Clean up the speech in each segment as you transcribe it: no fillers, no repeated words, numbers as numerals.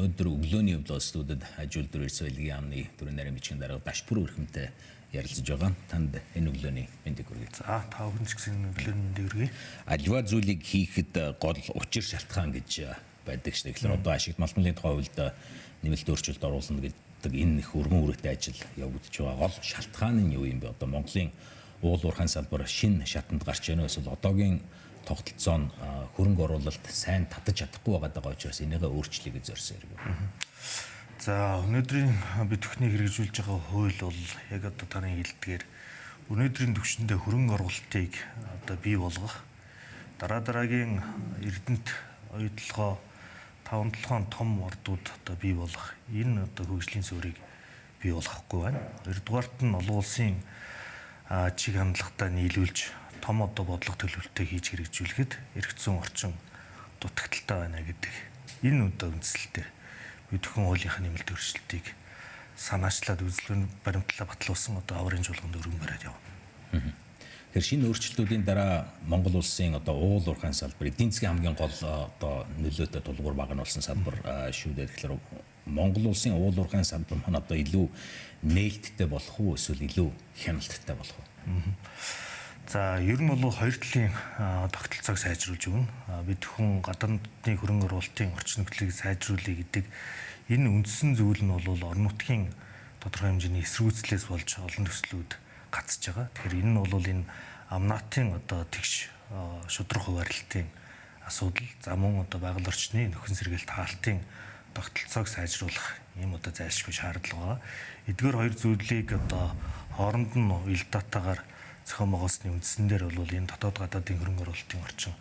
өнөөдөр өглөөний явдлуудад хажуул дүр эрсвэлгийн яамны төрийн нарийн бичгийн дарга Башпүр өрхмөнтэй ярилцж байгаа. Танд энэ өглөөний мэндийг хүргэе. За та бүхэн ч гэсэн өглөөний мэндийг хүргэе. Аливаа зүйлийг хийхэд гол учир шалтгаан гэж байдаг шүү дээ. Тэгэхээр одоо ашигт малмлын тухай хувьд нэмэлт өөрчлөлт оруулна гэдэг энэ их өргөн үрээтэй ажил явагдаж байгаа. Гол шалтгаан нь юу юм бэ? Одоо Монголын уул уурхайн салбар шинэ шатанд гарч байна. Эсвэл одоогийн тогтолцоо нь хөрөнгө оруулалт сайн татаж чадахгүй байгаа учраас энийгээ өөрчлөе гэж зорьсон хэрэг. За өнөөдрийн бид бүхний хэрэгжүүлж байгаа хууль бол яг одоо таны хэлдгээр өнөөдрийн түвшиндээ хөрөнгө оруулалтыг одоо бий болгох, дараагийн Эрдэнэт оюутлогоо 5-7 том ордууд одоо бий болгох энэ одоо хөгжлийн суурийг бий болгохгүй байна. Хоёрдугаарт нь олон улсын чиг хандлагатай нийлүүлж том одоо бодлого төлөвлөлтөө хийж хэрэгжүүлэхэд эрх зүйн орчин дутагдaltaй байна гэдэг энэ одоо үндслэлтэй бид бүхэн хуулийнхаа нэмэлт өөрчлөлтийг санаачлаад үзлэг баримтлалаа батлуулсан одоо аврын чуулганд өргөн бариад явна. Тэгэхээр шинэ өөрчлөлтүүдийн дараа Монгол улсын одоо уул уурхайн салбар эдийн засгийн хамгийн гол одоо нөлөөтэй тулгуур багнуулсан салбар шүү дээ. Тэгэхээр Монгол улсын уул уурхайн салбар маань одоо илүү нээлттэй болох уу эсвэл илүү хяналттай болох уу? За ер нь бол хоёр талын тогтолцоог сайжруулж өгнө. Бид хүн гадаадны хөрөнгө оруулалтын орчин нөхцөлийг сайжруулъя гэдэг энэ үндсэн зүйл нь бол орон нутгийн тодорхой хэмжээний эсэргүүцлээс болж олон төслүүд гацж байгаа. Тэгэхээр энэ нь бол энэ амнаатын одоо тэгш шудраг хуваарлалтын асуудал, за мөн одоо байгаль орчны нөхөн сэргээлт хаалтын тогтолцоог сайжруулах ийм одоо зайлшгүй шаардлага байгаа. Эдгээр хоёр зүйлийг одоо хооронд нь уялдаатаагаар зохион байгуулалтын үндсэн дээр бол энэ дотоод гадаадын хөрөнгө оруулалтын орчин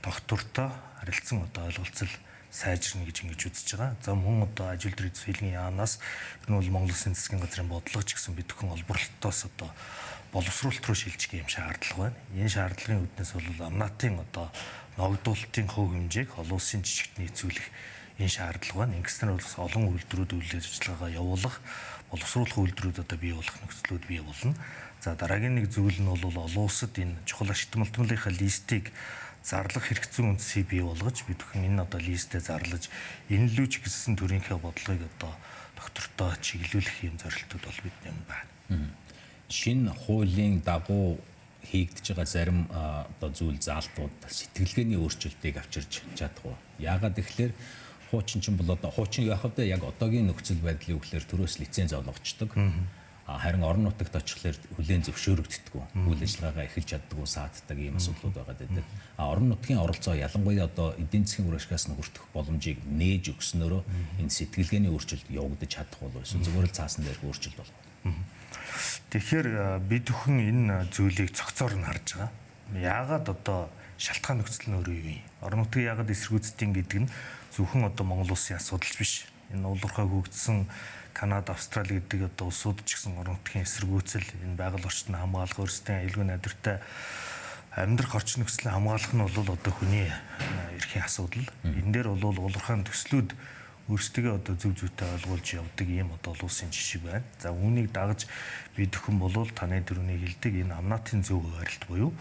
тогтвортой харилцан одоо ойлголцол сайжирна гэж ингэж үзэж байгаа. За мөн одоо ажил дөрвийн хэлний яанаас энэ бол Монгол Улсын засгийн газрын бодлого ч гэсэн бид бүхэн олборлолтоос одоо боловсруулалт руу шилжих юм шаардлага байна. Энэ шаардлагын үүднээс бол амнаатын одоо ногдуулалтын хувь хэмжээг олон улсын жижигт нийцүүлэх энэ шаардлага байна. Ингэснээр бол олон үйлдвэрүүд үйл ажиллагаагаа явуулах, боловсруулах үйлдвэрүүд одоо бий болох нөхцлүүд бий болно. За дараагийн нэг зүйл нь бол олон улсад энэ чухал ашигт малтмлынхаа листийг зарлах хэрэгцээ үндсийг бий болгож бид бүхэн энэ одоо листээ зарлаж энэлүүч гэсэн төрийнхээ бодлогыг одоо доктортой чиглүүлэх юм зорилтууд бол бидний юм байна. Шинэ хуулийн дагуу хийгдэж байгаа зарим одоо зүйл заалтууд сэтгэлгээний өөрчлөлтийг авчирч чадахгүй. Яагаад гэвэл хуучин ч бол одоо хуучин яхав да яг одоогийн нөхцөл байдлын үгээр төрөөс лиценз олгочдөг. Харин орон нутагт очихлоор хүлээн зөвшөөрөгддөггүй. Үйл ажиллагаагаа эхэлж чаддаггүй сааддаг ийм асуудлууд байгаа гэдэг. Орон нутгийн оролцоо ялангуяа одоо эдийн засгийн үр ашигаас нь хүртэх боломжийг нээж өгснөөрөө энэ сэтгэлгээний өөрчлөлт явагдаж чадах болов эсвэл зүгээр л цаасан дээр өөрчлөлт болох. Тэгэхээр бид бүхэн энэ зүйлийг цогцоор нь харж байгаа. Яагаад одоо шалтгаан нөхцөл нь өөрөө юу юм? Орон нутгийн яагаад эсэргүүцдэг гэдэг нь зөвхөн одоо Монгол улсын асуудал биш. Энэ уулуурхай хөгжсөн Канада, Австрали гэдэг одоо улсууд ч гэсэн орон нутгийн эсэргүүцэл, энэ байгаль орчныг хамгаалах, өөрсдийн аюулгүй найдвартай амьдрах орчин нөхцөлийг хамгаалах нь бол одоо хүний эрхийн асуудал. Энэ дээр бол уулуурхайн төслүүд өөрсдөө одоо зөв зүйтэй ойлгуулж явдаг ийм одоо улсын жишээ байна. За үүнийг дагаж бид бүхэн бол таны дөрөвний хэлдэг энэ амнаатын зөв хуваарлт буюу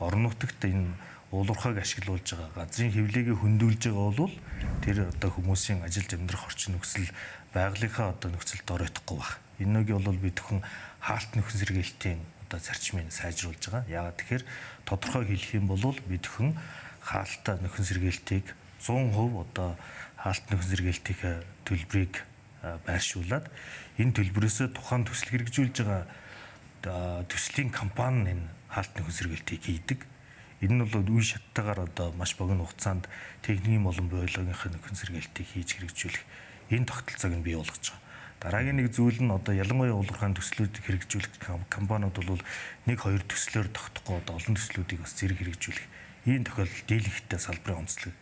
орон нутагт энэ уулуурхайг ашиглуулж байгаа газрын хэвлэгээ хөндөөлж байгаа бол тэр одоо хүмүүсийн ажилд амьдрах орчин нөхцөл байгалийнхаа одоо нөхцөлд оройтхгүй баг. Энэнийг бол бид бүхэн хаалт нөхөн сэргээлтийн одоо зарчмыг сайжруулж байгаа. Яагаад тэгэхээр тодорхой хэлэх юм бол бид бүхэн хаалттай нөхөн сэргээлтийг 100% одоо хаалт нөхөн сэргээлтийн төлбөрийг байршуулад энэ төлбөрөөсөө тухайн төсөл хэрэгжүүлж байгаа төслийн компани энэ хаалт нөхөн сэргээлтийг хийдэг. Энэ нь бол үе шаттайгаар одоо маш богино хугацаанд техникийн болон биологийнхаа нөхөн сэргээлтийг хийж хэрэгжүүлэх энэ тогтолцоог нь бий болгож байгаа. Дараагийн нэг зүйл нь одоо ялангуяа уулуурхайн төслүүдийг хэрэгжүүлэх компаниуд бол 1-2 төслөөр тогтохгүй одоо олон төслүүдийг бас зэрэг хэрэгжүүлэх ийм тохиолдол дийлэнхтэй салбарын онцлог.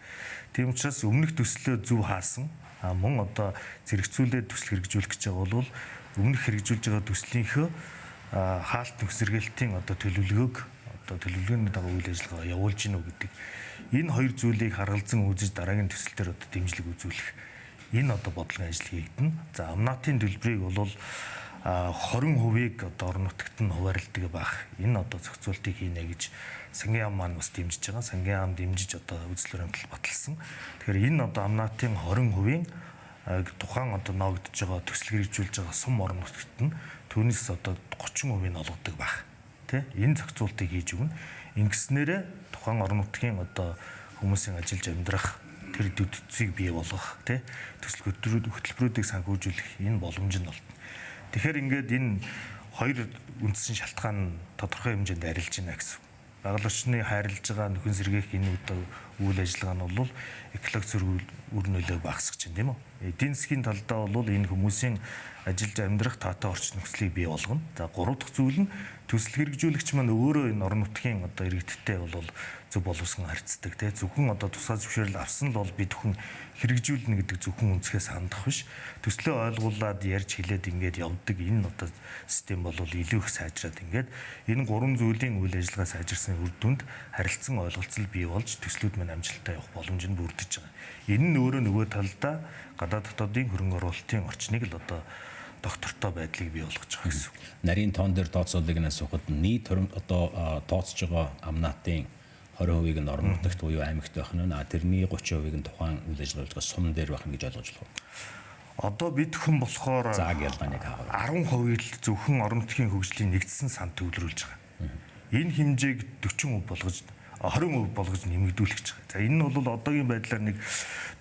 Тийм учраас өмнөх төслөө зөв хаасан мөн одоо зэрэгцүүлээд төсөл хэрэгжүүлэх гэж байгаа бол өмнөх хэрэгжүүлж байгаа төслийнхөө хаалт нөхөн сэргээлтийн одоо төлөвлөгөөг төлөвлөгөөний дагуу үйл ажиллагаа явуулж гинөө гэдэг энэ хоёр зүйлийг харгалзан үзэж дараагийн төсөл дээр одоо дэмжлэг үзүүлэх энэ одоо бодлогын ажил хийгдэнэ. За амнаатын төлбөрийг бол 20%-ийг одоо орон нутагт нь хуваарилдаг байх. Энэ одоо зохицуултыг хийнэ гэж сангийн ам маань бас дэмжиж байгаа. Сангийн ам дэмжиж одоо үзэл баримтлал баталсан. Тэгэхээр энэ одоо амнаатын 20%-ийн тухайн одоо ноогдож байгаа төсөл хэрэгжүүлж байгаа сум орон нутгад нь түүнээс одоо 30% нь олгодог байх. Тэ? Энэ зохицуултыг хийж өгнө. Ингэснээрээ тухайн орон нутгийн одоо хүмүүсийн ажиллаж амьдрах тэр дэвтцийг бий болгох, тэ? Төсөл хөтөлбөрүүдийг санхүүжүүлэх энэ боломж нь болно. Тэгэхээр ингээд энэ хоёр үндсэн шалтгаан тодорхой хэмжээнд арилж байна гэсэн. Байгаль орчны хайрлаж байгаа нөхөн сэргээх энэ үйл ажиллагаа нь бол экологи зөрүүл үр нөлөөг багасгах чинь тийм үү? Эдийн засгийн талдаа бол энэ хүмүүсийн ажиллаж амьдрах таатай орчин нөхцөлийг бий болгоно. За гурав дахь зүйл нь төсөл хэрэгжүүлэгч маань өөрөө энэ орон нутгийн одоо иргэдтэй бол зөв боловсгон харьцдаг тийм зөвхөн одоо тусгай зөвшөөрөл авсан л бол бид бүхэн хэрэгжүүлнэ гэдэг зөвхөн үнцгээс хандах биш. Төслөө ойлгуулад ярьж хэлээд ингээд явдаг энэ одоо систем бол илүү их сайжраад ингээд энэ гурван зүйлийн үйл ажиллагаа сайжирсны үр дүнд харилцан ойлголцол бий болж төслүүд маань амжилттай явах боломж нь бүрдэж байгаа. Энэ нь өөрөө нөгөө талдаа гадаад дотоодын хөрөнгө оруулалтын орчныг л одоо доктортой байдлыг бий болгож байгаа гэсэн. Нарийн тоон дээр тооцоолыг асуухад нийт одоо тооцож байгаа амнаатын 20% нь орон нутагт буюу аймагт байх нь тэрний 30% нь тухайн үйл ажиллагааж байгаа сум дээр байх нь гэж ойлгож болох. Одоо бид хүн болохоор зааг ялгааныг хаавал 10% л зөвхөн орон нутгийн хөгжлийн нэгдсэн сан төвлөрүүлж байгаа. Энэ хэмжээг 40% болгож 20% болгож нэмэгдүүлэх гэж байгаа. За энэ нь бол одоогийн байдлаар нэг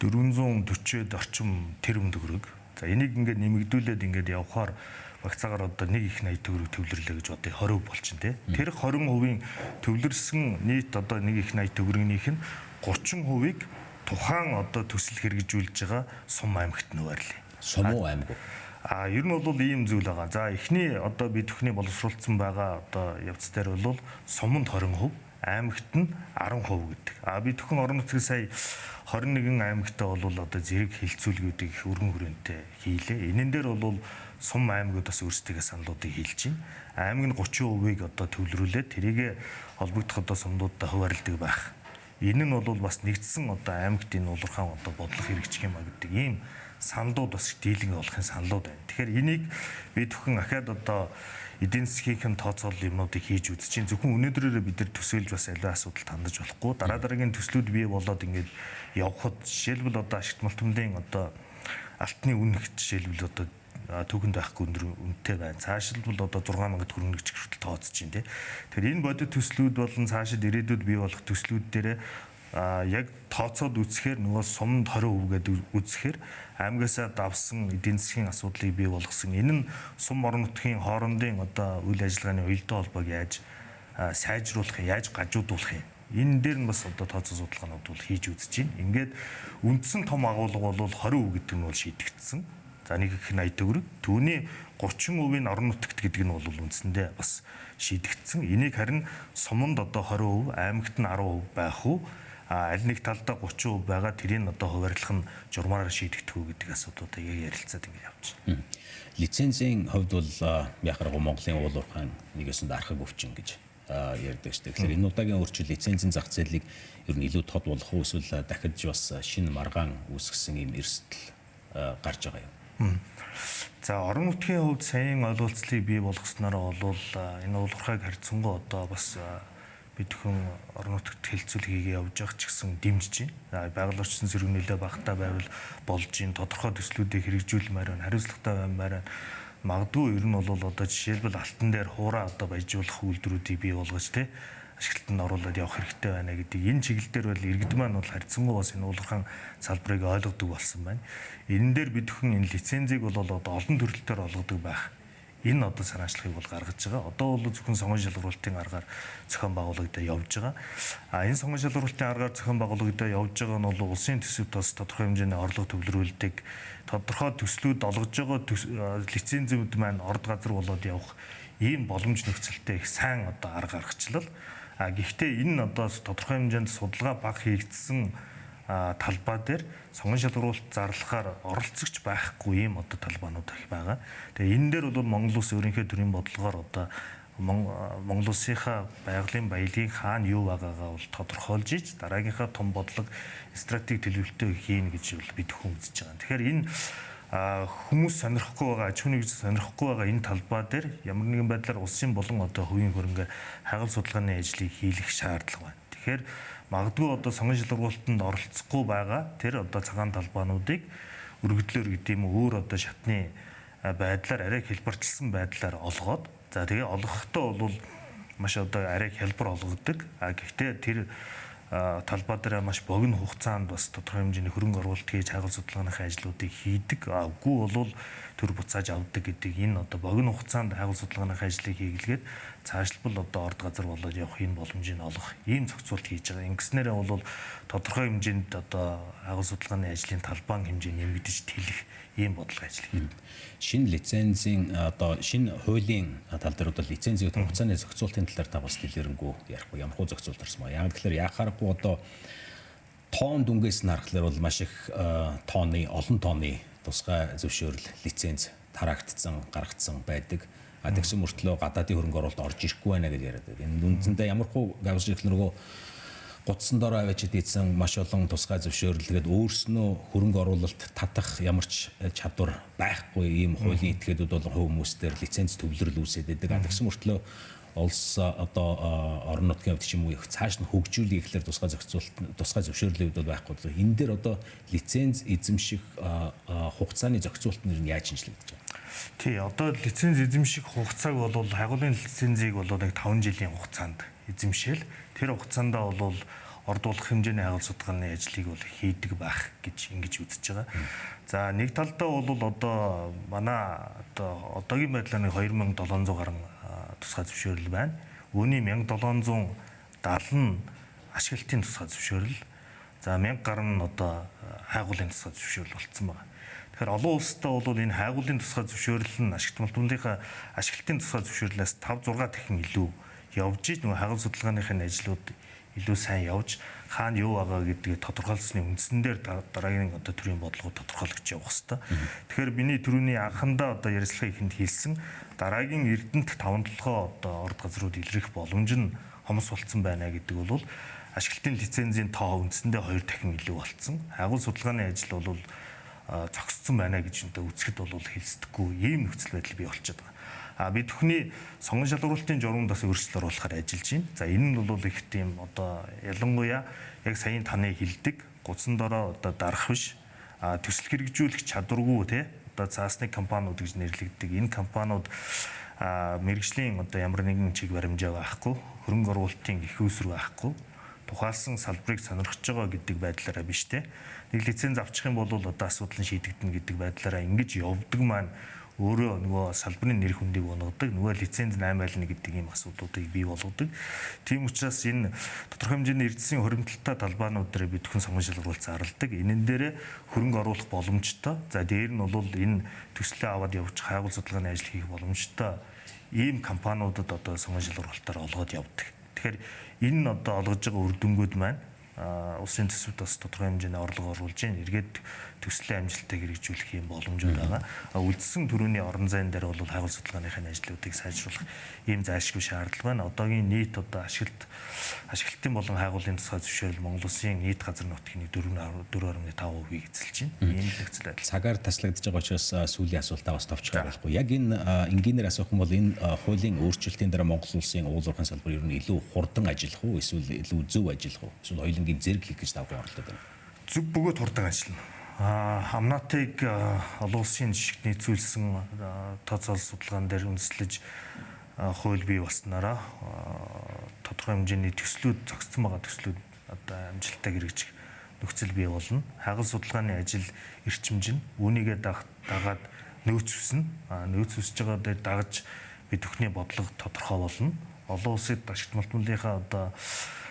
440-д орчим тэрбум төгрөг. За энийг ингээд нэмэгдүүлээд ингээд явхаар багцаагаар одоо 1 их 80 төгрөг төвлөрлөө гэж одоо 20% болчихно тий. Тэр 20%-ийн төвлөрсөн нийт одоо 1 их 80 төгрөгнийх нь 30%-ийг тухайн одоо төсөл хэрэгжүүлж байгаа сум аймагт нь хуваарлаа. Сум уу аймаг уу? Ер нь бол ийм зүйл байгаа. За эхний одоо бид бүхний боловсруулсан байгаа одоо явц дээр бол суманд 20%, аймагт нь 10% гэдэг. Бид бүхэн орон нутгийн сая 21 аймагтаа бол одоо зэрэг хилцүүлгүүдийг их өргөн хүрээндээ хийлээ. Энэн дээр бол сум аймагуд бас өөрсдийнхээ саналуудыг хэлж байна. Аймаг нь 30%-ийг одоо төвлөрүүлээд тэрийг холбогдох одоо сумдуудад хуваарлдаг байх. Энэ нь бол бас нэгдсэн одоо аймагт энэ улуурхаан одоо бодлого хэрэгжих юм а гэдэг ийм саналууд бас дийлэнх болохын саналууд байна. Тэгэхээр энийг бид бүхэн ахаад одоо эдийн засгийн тооцоолол юмнуудыг хийж үзэж чинь зөвхөн өнөөдрөөрөө бид нар төсөөлж бас аливаа асуудал тандаж болохгүй. Дараагийн төслүүд бий болоод ингээд явхад жишээлбэл одоо ашигт малтмын одоо алтны үн жишээлбэл одоо түүхэнд байхгүй үнэтэй байна. Цаашилбал одоо 6000 төгрөг ч хүртэл тооцож байна тий. Тэгэхээр энэ бодит төслүүд болон цаашид ирээдүйд бий болох төслүүд дээр яг тооцоод үзэхээр нөгөө сумд 20% гэдэг үзэхээр аймагасаа давсан эдийн засгийн асуудлыг бий болгосон. Энэ нь сум орон нутгийн хоорондын одоо үйл ажиллагааны уялдаа холбоог яаж сайжруулах, яаж гажуудуулах юм. Энэ дээр нь бас одоо тооцоо судалгаанууд бол хийж үзэж байна. Ингээд үндсэн том агуулга бол 20% гэдэг нь бол шийдэгдсэн. За 1 их 80 төгрөг. Түүний 30% нь орон нутагт гэдэг нь бол үндсэндээ бас шийдэгдсэн. Энийг харин суманд одоо 20%, аймагт нь 10% байх уу? Аль нэг талдаа 30% байгаа тэрийг одоо хуваарлах нь журмаараар шийдэгдэх үү гэдэг асуудлуудыг ярилцаад ингэ явж байна. Лицензийн хувьд бол яг хараа Монголын уулуурхаан нэгэсэнд архаг өвчин гэж ярьдаг шүү дээ. Тэгэхээр энэ удаагийн өөрчлөлт лицензийн зах зээлийг ер нь илүү тод болох уу эсвэл дахиж бас шинэ маргаан үүсгэсэн юм эрсдэл гарч байгаа юм. За орон нутгийн хувьд сайн ойлголцлыг бий болгосноор бол энэ уулуурхайг харьцангуй одоо бас бид хүн орон нутагт хэлцүүлгийг явж байгаа ч гэсэн дэмжиж байна. Байгаль орчин зэрэг нөлөө багтаа байвал болж ин тодорхой төслүүдийг хэрэгжүүлмээр байна. Хариуцлагатай баймаар байна. Магадгүй ер нь бол одоо жишээлбэл алтан дээр хуураа одоо баяжуулах үйлдвэрүүдийг бий болгож тий ашиглалтанд оруулаад явах хэрэгтэй байна гэдэг энэ чиглэл дээр бол иргэд маань бол харьцангуй бас энэ уулуурхаан салбарыг ойлгодог болсон байна. Энэ дээр бид хүн энэ лицензийг бол одоо олон төрөлтөөр олгодог байх. Энэ одоо санаачлагыг бол гаргаж байгаа. Одоо бол зөвхөн сонгон шалгуулалтын аргаар зохион байгуулагдаад явж байгаа. Энэ сонгон шалгуулалтын аргаар зохион байгуулагдаад явж байгаа нь бол улсын төсөвт бас тодорхой хэмжээний орлого төвлөрүүлдэг. Тодорхой төслүүд олгож байгаа лицензүүд маань орд газар болоод явах ийм боломж нөхцөлтэй их сайн одоо арга гаргачлал. Гэхдээ энэ нь одоо тодорхой хэмжээнд судалгаа баг хийгдсэн талбай дээр сонгон шалгуулалт зарлахаар оролцогч байхгүй юм одоо талбайнууд их байгаа. Тэгээ энэ дээр бол Монгол Улс өөрийнхөө төрийн бодлогоор одоо Монгол Улсынхаа байгалийн баялагын хаана юу байгаагаа бол тодорхойлж иж дараагийнхаа том бодлого стратеги төлөвлөлтөө хийнэ гэж бол бид хүн үзэж байгаа. Тэгэхээр энэ хүмүүс сонирхгүй байгаа, аж ахуйн нэгж сонирхгүй байгаа энэ талбай дээр ямар нэгэн байдлаар улсын болон одоо хувийн хөрөнгө хагалт судалгааны ажлыг хийх шаардлага байна. Тэгэхээр магадгүй одоо сонгон шалгуулалтанд оролцохгүй байгаа тэр одоо цагаан талбайнуудыг өргөдлөөр гэдэг юм өөр одоо шатны байдлаар арай хэлбэрчилсэн байдлаар олгоод за тэгээ олгохдоо бол маш одоо арай хэлбэр олгодог. Гэхдээ тэр талбай дээр маш богино хугацаанд бас тодорхой хэмжээний хөрөнгө оруулалт хийж хайгуул судалгааныхаа ажлуудыг хийдэг. Үгүй бол төр буцааж авдаг гэдэг энэ одоо богино хугацаанд хайгуул судалгааныхаа ажлыг хийгэлгээд цаашлбал одоо орд газар болоод явах энэ боломжийг олох ийм зохицуулт хийж байгаа. Ингэснээрээ бол тодорхой хэмжээнд одоо хайгуул судалгааны ажлын талбайн хэмжээ нэмэгдэж тэлэх ийм бодлого ажил хийдэг. Шинэ лицензийн одоо шинэ хуулийн тал дээр бол лицензийн хугацааны зохицуултын талаар та бас дэлгэрэнгүй ярихгүй ямар хуу зохицуулт орсон ба. Яг тэгэхээр яхаарахгүй одоо тоон дүнгээс нь харахаар бол маш их олон тооны тусгай зөвшөөрөл лиценз тараагдсан гаргагдсан байдаг. Тэгсэн мөртлөө гадаадын хөрөнгө оруулалт орж ирэхгүй байна гэж яриад байдаг. Энэ үндсэндээ ямар хуу гавж их нөгөө гутсан дорой авчид ийдсэн маш олон тусгай зөвшөөрлөгээд өөрснөө хөрөнгө оруулалт татах ямар ч чадвар байхгүй ийм хуулийн этгээдүүд бол хүмүүсээр лиценз төвлөрөл үүсээд байдаг. Тэгсэн мөртлөө улс одоо орон нутгийн хувьд ч юм уу их цааш нь хөгжүүлэх гэхлээр тусгай зохицуулалт тусгай зөвшөөрлүүд бол байхгүй. Энэ дээр одоо лиценз эзэмших хугацааны зохицуулт нь яаж шинжлэгдэж байна? Тий, одоо лиценз эзэмших хугацааг бол хайгуулын лицензийг бол нэг 5 жилийн хугацаанд эзэмшээл тэр хугацаанд бол ордуулах хэмжээний хайгуул судалгааны ажлыг бол хийдэг байх гэж ингэж үзэж байгаа. За нэг талдаа бол одоо манай одоогийн байдлаар 2700 гаруй тусгай зөвшөөрөл байна. Үүний 1770 нь ашиглалтын тусгай зөвшөөрөл. За 1000 гаруй нь одоо хайгуулын тусгай зөвшөөрөл болцсон байна. Тэгэхээр олон улстай бол энэ хайгуулын тусгай зөвшөөрөл нь ашигт малтуудынхаа ашиглалтын тусгай зөвшөөрлөөс 5-6 дахин илүү явж иж нөгөө хайгуул судалгааныхын ажлууд илүү сайн явж хаана юу байгаа гэдгийг тодорхойлсны үндсэн дээр дараагийн одоо төрлийн бодлого тодорхойлогч явах хэрэгтэй. Тэгэхээр миний түрүүний анхандаа одоо ярилцлага ихэнд хэлсэн дараагийн Эрдэнэт 5-7 одоо орд газрууд илрэх боломж нь хомс болцсон байна гэдэг бол ашиглалтын лицензийн тоо үндсэндээ 2 дахин илүү болцсон. Хайгуул судалгааны ажил бол зогссон байна гэж энэ үзэхэд бол хэлсдэггүй ийм нөхцөл байдал бий болчиход байгаа. Бид бүхний сонгон шалгуулалтын журманд бас өөрчлөлт оруулахаар ажиллаж байна. За энэ нь бол их тийм одоо ялангуяа яг саяын таны хэлдэг гуцсан дорой одоо дарах биш төсөл хэрэгжүүлэх чадваргүй те одоо цаасны компаниуд гэж нэрлэгддэг. Энэ компаниуд мэргэжлийн одоо ямар нэгэн чиг баримжаа байхгүй, хөрөнгө оруулалтын их үүсвэр байхгүй, тухайлсан салбарыг сонирхож байгаа гэдэг байдлаараа биш те. Нэг лиценз авчих юм бол одоо асуудал нь шийдэгдэнэ гэдэг байдлаараа ингэж явдаг маань өөрөө нөгөө салбарын нэр хүндийг унагадаг, нөгөө лиценз 8.1 гэдэг ийм асуудлуудыг бий болгодог. Тийм учраас энэ тодорхой хэмжээний эрдэсийн хоригдлолтой талбаанууд дээр бид бүхэн сонгон шалгуулалт зарладаг. Энэн дээр хөрөнгө оруулах боломжтой. За дээр нь бол энэ төслөө аваад явж хайгуул судалгааны ажил хийх боломжтой ийм компаниудад одоо сонгон шалгуулалтаар олгоод явдаг. Тэгэхээр энэ нь одоо олгож байгаа үр дүнгууд маань улсын төсөвт бас тодорхой хэмжээний орлого оруулж байна. Эргээд төслийн амжилтыг хэрэгжүүлэх юм боломжууд байгаа. Үлдсэн төрөний орон зайн дээр бол хайгуул судалгааныхын ажлуудыг сайжруулах ийм зайлшгүй шаардлага байна. Одоогийн нийт одоо ашиглалтын болон хайгуулын тусгай зөвшөөрөл Монгол Улсын нийт газар нутгийн 4.5% эзэлж байна. Ийм нөхцөл байдал. Цагаар таслагдж байгаа учраас сүүлийн асуултаа бас товчхоо байхгүй. Яг энэ энгийнээр асуух юм бол энэ хуулийн өөрчлөлтийн дараа Монгол Улсын уулуурхайн салбар ер нь илүү хурдан ажиллах уу, эсвэл илүү зөв ажиллах уу? Эсвэл хоёулангийн зэрэг хийх гэж тавхан оролдоод байна. Зөв бөгөөд хурдан ажиллана. Амнатыг олон улсын жишгт нийцүүлсэн тооцоол судалгаан дээр үндэслэж хууль бий болснараа тодорхой хэмжээний төслүүд зогссон байгаа төслүүд одоо амжилттай хэрэгжих нөхцөл бий болно. Хайгуул судалгааны ажил эрчимж нь үүнийгээ дагаад нөөц үснэ. Нөөц үсэж байгаа дээр дагаж бид бүхний бодлого тодорхой болно. Олон улсад ашигт малтмуулынхаа одоо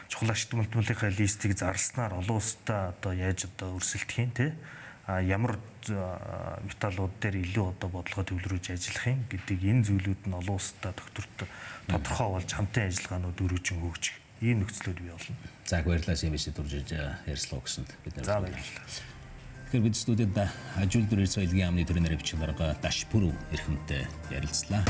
чухал ашигт малтмуулынхаа листийг зарласнаар олон улстай одоо яаж одоо өрсөлдөх юм те ямар металлууд дээр илүү одоо бодлого төвлөрүүлж ажиллах юм гэдэг энэ зүйлүүд нь олон улстай тодорхой болж хамтын ажиллагаанууд өргөжин хөгжих ийм нөхцлүүд бий болно. За баярлалаа CBC дуржиж ярьслаа өгсөнд бид нар. За баярлалаа. Тэгэхээр бид студид Ажил дүр эрс баялагын яамны төрийн нэр бичиг дарга Дашпүрв эрхэмтэй ярилцлаа.